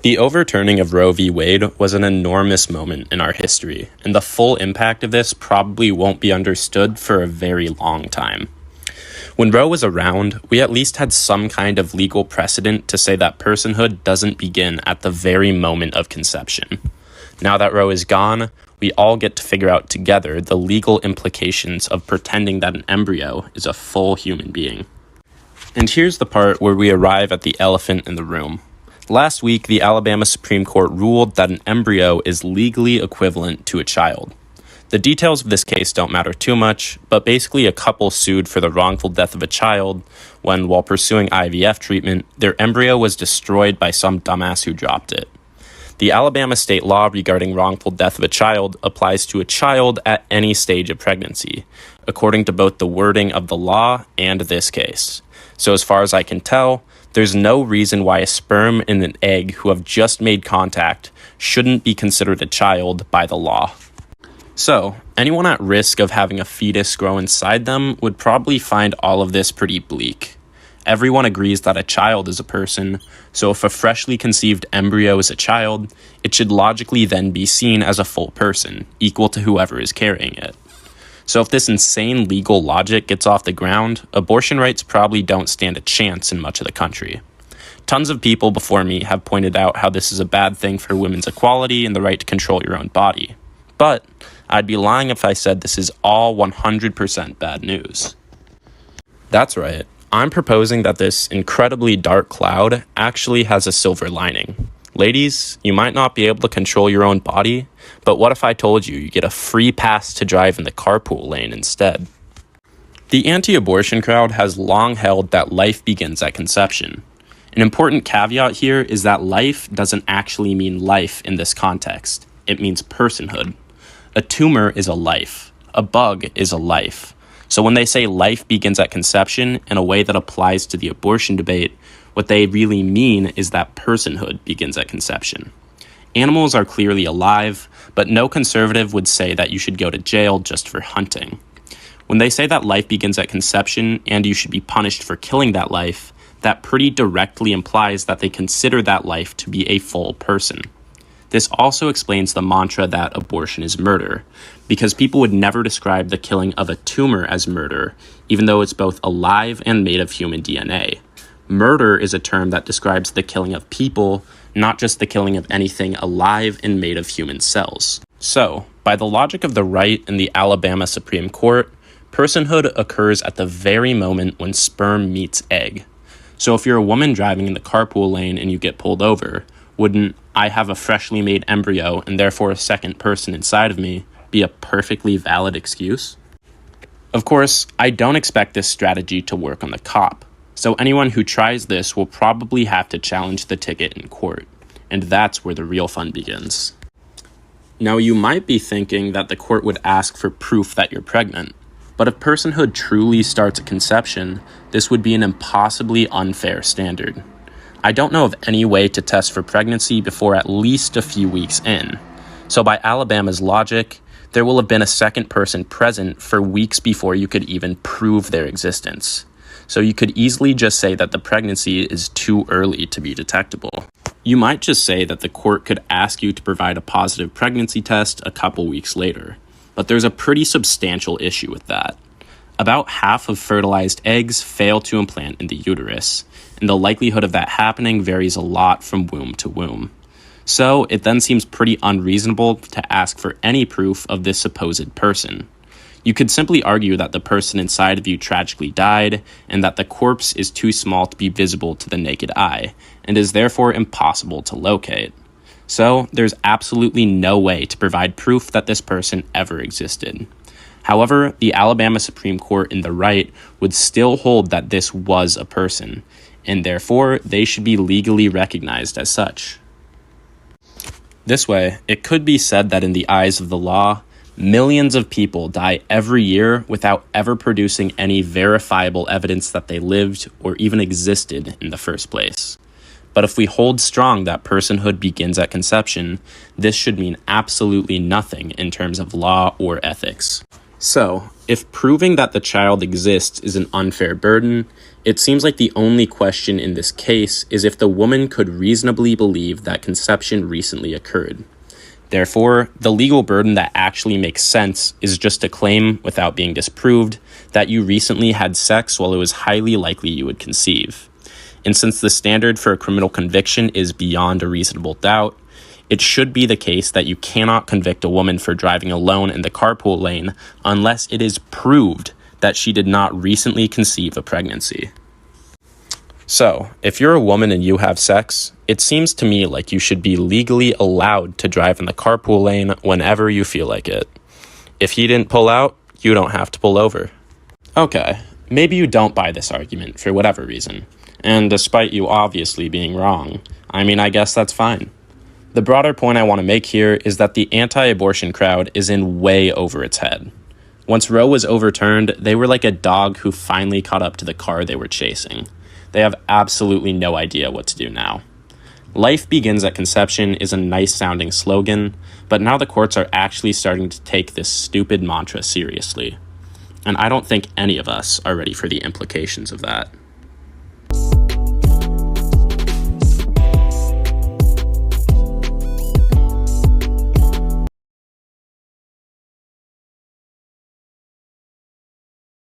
The overturning of Roe v. Wade was an enormous moment in our history, and the full impact of this probably won't be understood for a very long time. When Roe was around, we at least had some kind of legal precedent to say that personhood doesn't begin at the very moment of conception. Now that Roe is gone, we all get to figure out together the legal implications of pretending that an embryo is a full human being. And here's the part where we arrive at the elephant in the room. Last week, the Alabama Supreme Court ruled that an embryo is legally equivalent to a child. The details of this case don't matter too much, but basically a couple sued for the wrongful death of a child when, while pursuing IVF treatment, their embryo was destroyed by some dumbass who dropped it. The Alabama state law regarding wrongful death of a child applies to a child at any stage of pregnancy, according to both the wording of the law and this case. So as far as I can tell, there's no reason why a sperm and an egg who have just made contact shouldn't be considered a child by the law. So, anyone at risk of having a fetus grow inside them would probably find all of this pretty bleak. Everyone agrees that a child is a person, so if a freshly conceived embryo is a child, it should logically then be seen as a full person, equal to whoever is carrying it. So if this insane legal logic gets off the ground, abortion rights probably don't stand a chance in much of the country. Tons of people before me have pointed out how this is a bad thing for women's equality and the right to control your own body. But I'd be lying if I said this is all 100% bad news. That's right. I'm proposing that this incredibly dark cloud actually has a silver lining. Ladies, you might not be able to control your own body, but what if I told you you get a free pass to drive in the carpool lane instead? The anti-abortion crowd has long held that life begins at conception. An important caveat here is that life doesn't actually mean life in this context. It means personhood. A tumor is a life. A bug is a life. So when they say life begins at conception in a way that applies to the abortion debate, what they really mean is that personhood begins at conception. Animals are clearly alive, but no conservative would say that you should go to jail just for hunting. When they say that life begins at conception and you should be punished for killing that life, that pretty directly implies that they consider that life to be a full person. This also explains the mantra that abortion is murder, because people would never describe the killing of a tumor as murder, even though it's both alive and made of human DNA. Murder is a term that describes the killing of people, not just the killing of anything alive and made of human cells. So, by the logic of the right in the Alabama Supreme Court, personhood occurs at the very moment when sperm meets egg. So if you're a woman driving in the carpool lane and you get pulled over, wouldn't "I have a freshly made embryo and therefore a second person inside of me" be a perfectly valid excuse? Of course, I don't expect this strategy to work on the cop, so anyone who tries this will probably have to challenge the ticket in court, and that's where the real fun begins. Now, you might be thinking that the court would ask for proof that you're pregnant, but if personhood truly starts at conception, this would be an impossibly unfair standard. I don't know of any way to test for pregnancy before at least a few weeks in. So by Alabama's logic, there will have been a second person present for weeks before you could even prove their existence. So you could easily just say that the pregnancy is too early to be detectable. You might just say that the court could ask you to provide a positive pregnancy test a couple weeks later. But there's a pretty substantial issue with that. About half of fertilized eggs fail to implant in the uterus, and the likelihood of that happening varies a lot from womb to womb. So it then seems pretty unreasonable to ask for any proof of this supposed person. You could simply argue that the person inside of you tragically died, and that the corpse is too small to be visible to the naked eye, and is therefore impossible to locate. So there's absolutely no way to provide proof that this person ever existed. However, the Alabama Supreme Court in the right would still hold that this was a person, and therefore they should be legally recognized as such. This way, it could be said that in the eyes of the law, millions of people die every year without ever producing any verifiable evidence that they lived or even existed in the first place. But if we hold strong that personhood begins at conception, this should mean absolutely nothing in terms of law or ethics. So, if proving that the child exists is an unfair burden, it seems like the only question in this case is if the woman could reasonably believe that conception recently occurred. Therefore, the legal burden that actually makes sense is just to claim, without being disproved, that you recently had sex while it was highly likely you would conceive. And since the standard for a criminal conviction is beyond a reasonable doubt, it should be the case that you cannot convict a woman for driving alone in the carpool lane unless it is proved that she did not recently conceive a pregnancy. So, if you're a woman and you have sex, it seems to me like you should be legally allowed to drive in the carpool lane whenever you feel like it. If he didn't pull out, you don't have to pull over. Okay, maybe you don't buy this argument for whatever reason. And despite you obviously being wrong, I guess that's fine. The broader point I want to make here is that the anti-abortion crowd is in way over its head. Once Roe was overturned, they were like a dog who finally caught up to the car they were chasing. They have absolutely no idea what to do now. Life begins at conception is a nice-sounding slogan, but now the courts are actually starting to take this stupid mantra seriously. And I don't think any of us are ready for the implications of that.